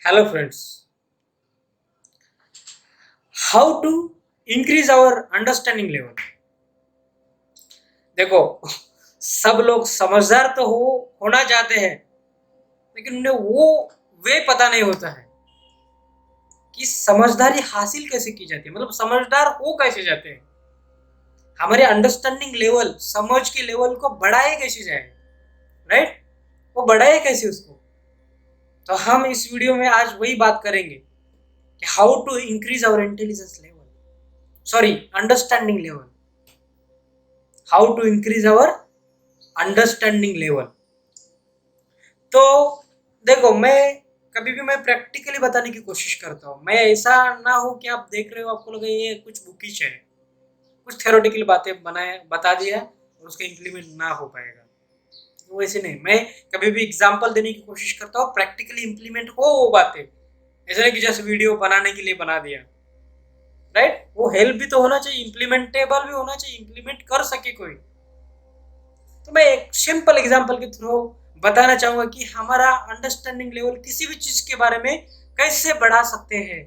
Hello friends, how to increase our understanding level? देखो, सब लोग समझदार तो होना चाहते हैं, लेकिन उन्हें वो वे पता नहीं होता है कि समझदारी हासिल कैसे की जाती है, मतलब समझदार हो कैसे जाते हैं। हमारे अंडरस्टैंडिंग लेवल, समझ के लेवल को बढ़ाए कैसे जाए, राइट? वो बढ़ाए कैसे उसको? तो हम इस वीडियो में आज वही बात करेंगे कि how to increase our intelligence level, sorry understanding level, how to increase our understanding level. तो देखो, मैं प्रैक्टिकली बताने की कोशिश करता हूँ। मैं ऐसा ना हो कि आप देख रहे हो, आपको लगे ये कुछ बुकिश है, कुछ थ्योरेटिकल बातें बनाए बता दिया और उसका इम्प्लीमेंट ना हो पाएगा। तो वैसे नहीं, मैं कभी भी एग्जाम्पल देने की कोशिश करता हूँ, प्रैक्टिकली इम्प्लीमेंट हो वो बातें। ऐसा नहीं कि जैसे वीडियो बनाने के लिए बना दिया, राइट? वो हेल्प भी तो होना चाहिए, इम्प्लीमेंटेबल भी होना चाहिए, इम्प्लीमेंट कर सके कोई। तो मैं एक सिंपल एग्जांपल के थ्रू बताना चाहूंगा कि हमारा अंडरस्टैंडिंग लेवल किसी भी चीज के बारे में कैसे बढ़ा सकते हैं,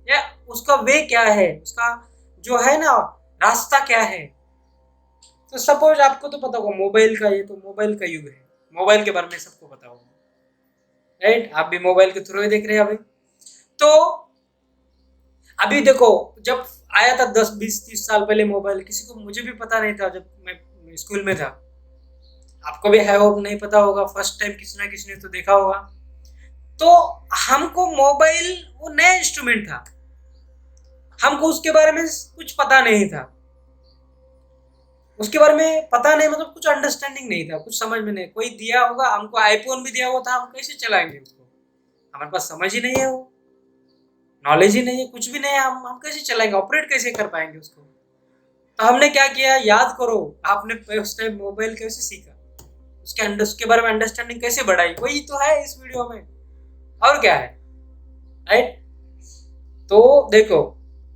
या उसका वे क्या है, उसका जो है ना रास्ता क्या है। तो सपोज आपको तो पता होगा मोबाइल का, ये तो मोबाइल का युग है, मोबाइल के बारे में सबको पता होगा, राइट? आप भी मोबाइल के थ्रू ही देख रहे हैं अभी। तो अभी देखो, जब आया था 10 20 30 साल पहले मोबाइल, किसी को, मुझे भी पता नहीं था जब मैं स्कूल में था। आपको भी है वो नहीं पता होगा, फर्स्ट टाइम किसी ना किसी ने तो देखा होगा। तो हमको मोबाइल वो नया इंस्ट्रूमेंट था, हमको उसके बारे में कुछ पता नहीं था, उसके बारे में पता नहीं, मतलब कुछ अंडरस्टैंडिंग नहीं था, कुछ समझ में नहीं। कोई दिया होगा हमको, आईफोन भी दिया हुआ था, हम कैसे चलाएंगे उसको? हमारे पास समझ ही नहीं है, वो नॉलेज ही नहीं है, कुछ भी नहीं है, हम कैसे चलाएंगे, ऑपरेट कैसे कर पाएंगे उसको? तो हमने क्या किया, याद करो, आपने फर्स्ट टाइम मोबाइल कैसे सीखा, उसके बारे में अंडरस्टैंडिंग कैसे बढ़ाई, वही तो है इस वीडियो में। और क्या है, राइट? तो देखो,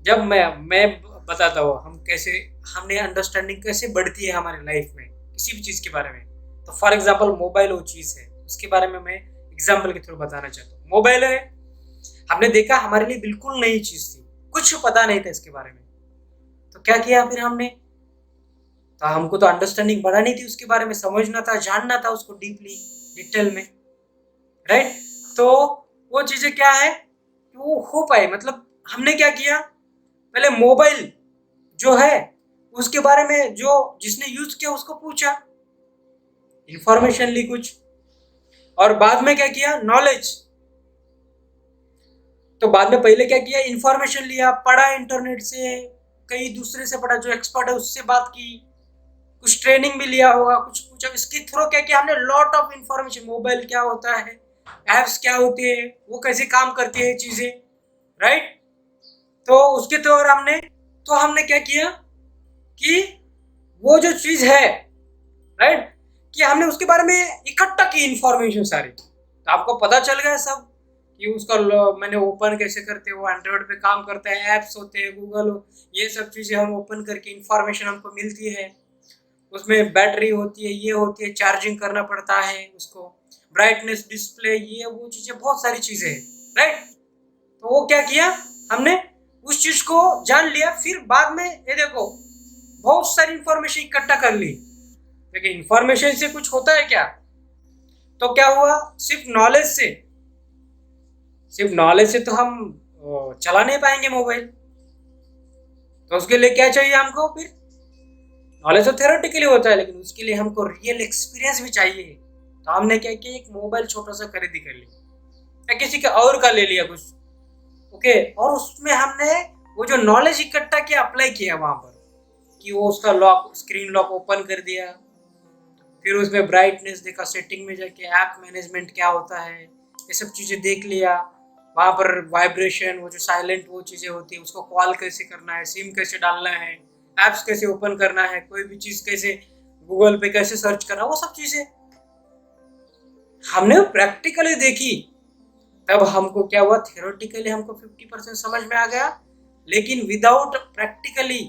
जब मैं बताता हूँ हम कैसे, हमने अंडरस्टैंडिंग कैसे बढ़ती है हमारी लाइफ में किसी भी चीज के बारे में। तो फॉर एग्जांपल मोबाइल वो चीज है, उसके बारे में मैं एग्जांपल के थ्रू बताना चाहता हूँ। मोबाइल है, हमने देखा, हमारे लिए बिल्कुल नई चीज थी, कुछ पता नहीं था इसके बारे में। तो क्या किया फिर हमने, तो हमको तो अंडरस्टैंडिंग बढ़ानी थी, उसके बारे में समझना था, जानना था उसको डीपली, डिटेल में, राइट? तो वो चीजें क्या है कि वो हो पाए, मतलब हमने क्या किया, पहले मोबाइल जो है उसके बारे में, जो जिसने यूज किया उसको पूछा, इंफॉर्मेशन ली कुछ, और बाद में क्या किया, नॉलेज। तो बाद में पहले क्या किया, इंफॉर्मेशन लिया, पढ़ा इंटरनेट से, कई दूसरे से पढ़ा जो एक्सपर्ट है उससे बात की, कुछ ट्रेनिंग भी लिया होगा, कुछ पूछा, इसके थ्रू क्या किया हमने, लॉट ऑफ इंफॉर्मेशन, मोबाइल क्या होता है, एप्स क्या होती है, वो कैसे काम करती है चीजें, राइट? तो उसके थ्रू हमने क्या किया कि वो जो चीज है, राइट, कि हमने उसके बारे में इकट्ठा की इंफॉर्मेशन सारी, तो आपको पता चल गया सब कि उसका मैंने ओपन कैसे करते हैं, वो एंड्रॉइड पे काम करता है, एप्स होते हैं, गूगल, ये सब चीजें हम ओपन करके इंफॉर्मेशन हमको मिलती है। उसमें बैटरी होती है, ये होती है, चार्जिंग करना पड़ता है उसको, ब्राइटनेस, डिस्प्ले, ये वो चीजें, बहुत सारी चीजें हैं, राइट? तो वो क्या किया हमने, उस चीज को जान लिया, फिर बाद में ये देखो, बहुत सारी इंफॉर्मेशन इकट्ठा कर ली, लेकिन इंफॉर्मेशन से कुछ होता है क्या? तो क्या हुआ, सिर्फ नॉलेज से तो हम चला नहीं पाएंगे मोबाइल। तो उसके लिए क्या चाहिए हमको फिर, नॉलेज तो थ्योरेटिकली होता है, लेकिन उसके लिए हमको रियल एक्सपीरियंस भी चाहिए। तो हमने क्या किया, एक मोबाइल छोटा सा खरीदी कर लिया, या किसी का और का ले लिया कुछ, ओके, और उसमें हमने वो जो नॉलेज इकट्ठा किया, अप्लाई किया वहां पर, कि वो उसका लॉक, स्क्रीन लॉक ओपन कर दिया, फिर उसमें ब्राइटनेस देखा, सेटिंग में जाके ऐप मैनेजमेंट क्या होता है, ये सब चीज़ें देख लिया। वहाँ पर वाइब्रेशन, वो जो साइलेंट वो चीज़ें होती है, उसको कॉल कैसे करना है, सिम कैसे डालना है, ऐप्स कैसे ओपन करना है, कोई भी चीज़ कैसे गूगल पे कैसे सर्च करना, वो सब चीज़ें हमने प्रैक्टिकली देखी। तब हमको क्या हुआ, थियोरेटिकली हमको 50% समझ में आ गया, लेकिन विदाउट प्रैक्टिकली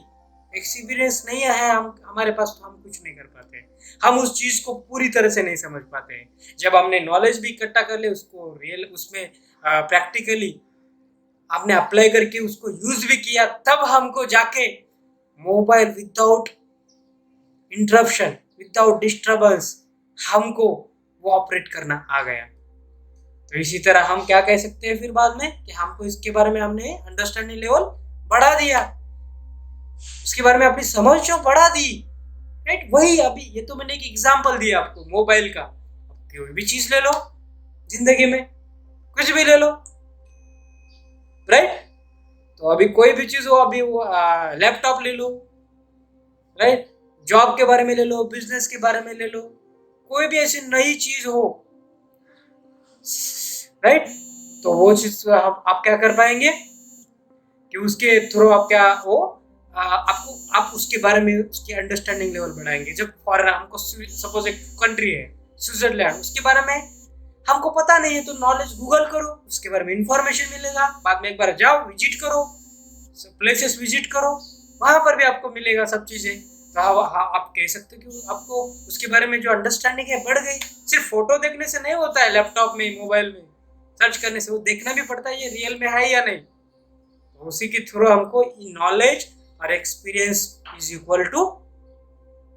एक्सपीरियंस नहीं है हम, हमारे पास, तो हम कुछ नहीं कर पाते, हम उस चीज को पूरी तरह से नहीं समझ पाते हैं। जब हमने नॉलेज भी इकट्ठा कर ले, उसको रियल उसमें प्रैक्टिकली आपने अप्लाई करके उसको यूज भी किया, तब हमको जाके mobile without interruption, without disturbance हमको वो ऑपरेट करना आ गया। तो इसी तरह हम क्या कह सकते हैं फिर बाद में कि हमको इसके बारे में हमने अंडरस्टैंडिंग लेवल बढ़ा दिया, उसके बारे में अपनी समझ जो बढ़ा दी, राइट। वही अभी ये तो मैंने एक एग्जांपल दिया आपको मोबाइल का, कोई भी चीज ले लो जिंदगी में, कुछ भी ले लो, राइट। तो अभी कोई भी चीज हो, अभी वो लैपटॉप ले लो, राइट, जॉब के बारे में ले लो, बिजनेस के बारे में ले लो, कोई भी ऐसी नई चीज हो, राइट, तो वो चीज आप क्या कर पाएंगे कि उसके थ्रू आप क्या वो आपको आप उसके बारे में उसकी अंडरस्टैंडिंग लेवल बढ़ाएंगे। जब फॉर हमको सपोज एक कंट्री है स्विट्जरलैंड, उसके बारे में हमको पता नहीं है तो नॉलेज गूगल करो, उसके बारे में इंफॉर्मेशन मिलेगा, बाद में एक बार जाओ विजिट करो, प्लेसेस विजिट करो, वहां पर भी आपको मिलेगा सब चीजें। तो आप कह सकते हो कि आपको उसके बारे में जो अंडरस्टैंडिंग है बढ़ गई। सिर्फ फोटो देखने से नहीं होता है, लैपटॉप में मोबाइल में सर्च करने से, वो देखना भी पड़ता है ये रियल में है या नहीं। तो उसी के थ्रू हमको नॉलेज और experience is equal to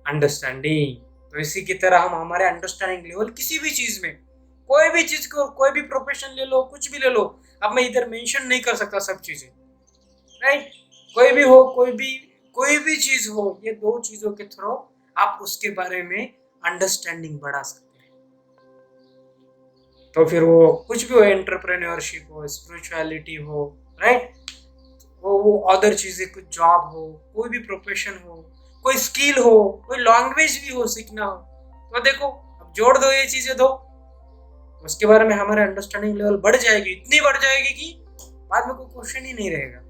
understanding. तो इसी की तरह हम हमारे अंडरस्टैंडिंग लेवल किसी भी चीज में, कोई भी चीज को, कोई भी प्रोफेशन ले लो, कुछ भी ले लो, अब मैं इधर मेंशन नहीं कर सकता सब चीजें, राइट। कोई भी हो, कोई भी चीज हो, ये दो चीजों के थ्रू आप उसके बारे में अंडरस्टैंडिंग बढ़ा सकते हैं। तो फिर वो कुछ भी हो, एंटरप्रेन्योरशिप हो, स्पिरिचुअलिटी हो, राइट, वो अदर चीजें, कुछ जॉब हो, कोई भी प्रोफेशन हो, कोई स्किल हो, कोई लैंग्वेज भी हो सीखना हो, तो देखो अब जोड़ दो ये चीजें दो, उसके बारे में हमारा अंडरस्टैंडिंग लेवल बढ़ जाएगी, इतनी बढ़ जाएगी कि बाद में कोई क्वेश्चन ही नहीं रहेगा,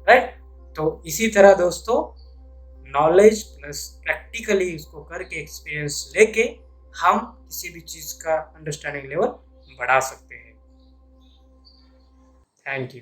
राइट। तो इसी तरह दोस्तों नॉलेज प्लस प्रैक्टिकली उसको करके एक्सपीरियंस लेके हम किसी भी चीज का अंडरस्टैंडिंग लेवल बढ़ा सकते हैं। Thank you.